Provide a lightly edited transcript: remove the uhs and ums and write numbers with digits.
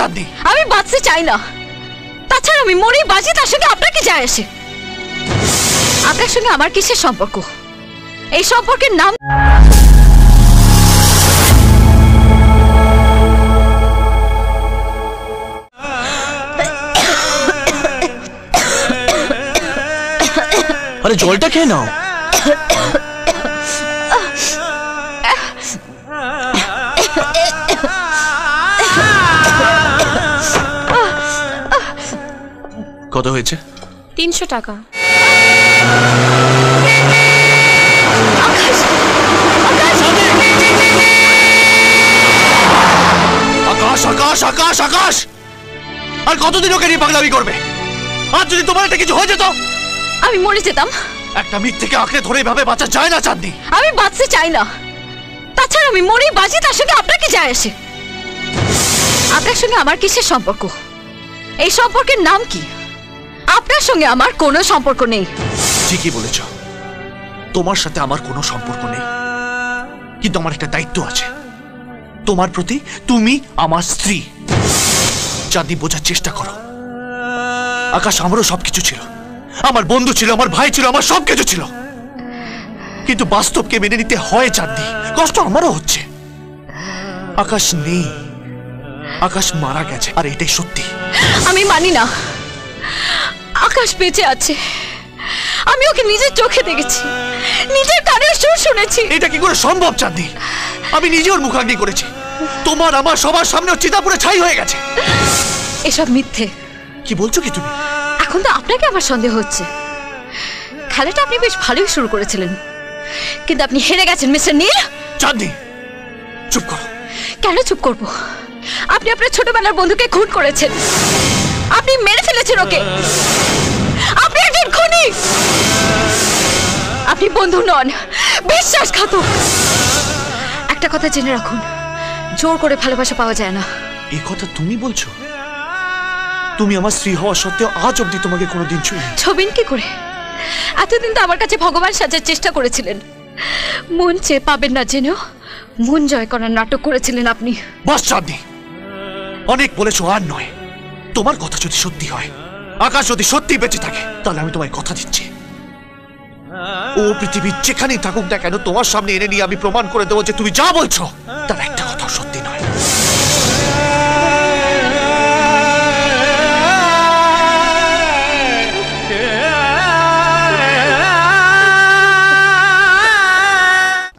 চাঁদনি। আমি বাঁচতে চাই না, তাছাড়া আমি মরেই বাঁচি, তার সঙ্গে আপনার কি যায় আসে? আপনার সঙ্গে আমার কিসের সম্পর্ক? এই সম্পর্কের নাম আরে জলটা খেয়ে নাও। কত হয়েছে? 300 টাকা। আকাশ আকাশ আকাশ আকাশ, আর কতদিন ওকে নিয়ে পাগলামি করবে? আর যদি তোমার একটা কিছু হয়ে যেত? আমি মরে যেতাম। একটা মিথ থেকে আঁকড়ে ধরে এভাবে বাঁচা যায় না চাঁদনি। আমি বাঁচতে চাই না, তাছাড়া আমি মরেই বাঁচি, তার সঙ্গে আপনার কি যায় আসে? আপনার সঙ্গে আমার কিসের সম্পর্ক? এই সম্পর্কের নাম কি? আপনার সঙ্গে আমার কোনো সম্পর্ক নেই। ঠিকই বলেছ, তোমার সাথে আমার কোনো সম্পর্ক নেই, কিন্তু আমার একটা দায়িত্ব আছে তোমার প্রতি। তুমি আমার স্ত্রী। চাঁদনি, বোঝার চেষ্টা করো। আকাশ আমারও সবকিছু ছিল, আমার বন্ধু ছিল, আমার ভাই ছিল, আমার সবকিছু ছিল, কিন্তু বাস্তবকে মেনে নিতে হয় চাঁদনি। কষ্ট আমারও হচ্ছে। আকাশ নেই, আকাশ মারা গেছে, আর এটাই সত্যি। আমি মানি না, আকাশ বেঁচে আছে। আমি ওকে নিজের চোখে দেখেছি, নিজের কানের সুর শুনেছি। এটা কি করে সম্ভব চাঁদনি? আমি নিজে ওর মুখাগ্নি করেছি, তোমার আমার সবার সামনে চিতাপুরে ছাই হয়ে গেছে। এসব মিথ্যে। কি বলছো কি তুমি? এখন তো আপনাকে আমার সন্দেহ হচ্ছে। খেলাটা আপনি বেশ ভালোই শুরু করেছিলেন, কিন্তু আপনি হেরে গেছেন মিস্টার নীল। চাঁদনি, চুপ করো। কেন চুপ করব? আপনি আপনার ছোটবেলার বন্ধুকে খুন করেছেন, আপনি মেরে ফেলেছেন ওকে। আপনি একজন খুনি, আপনি বন্ধু নন, বিশ্বাসঘাতক। একটা কথা জেনে রাখুন, জোর করে ভালোবাসা পাওয়া যায় না। এই কথা তুমি বলছো? তুমি আমার স্ত্রী হওয়া সত্ত্বেও আজ অব্দি তোমাকে কোনোদিন ছুঁইনি। ছবিন কি করে? এতদিন তো আমার কাছে ভগবান সাজার চেষ্টা করেছিলেন, মন চেয়ে পাবেন না জেনেও মন জয় করার নাটক করেছিলেন আপনি। বাস চাঁদনি, অনেক বলেছো, আর নয়। তোমার কথা যদি সত্যি হয়, আকাশ যদি সত্যি বেঁচে থাকে, তাহলে আমি তোমায় কথা দিচ্ছি, ও পৃথিবীর যেখানেই থাকুক না কেন, তোমার সামনে এনে নিয়ে আমি প্রমাণ করে দেবো যে তুমি যা বলছো তার 1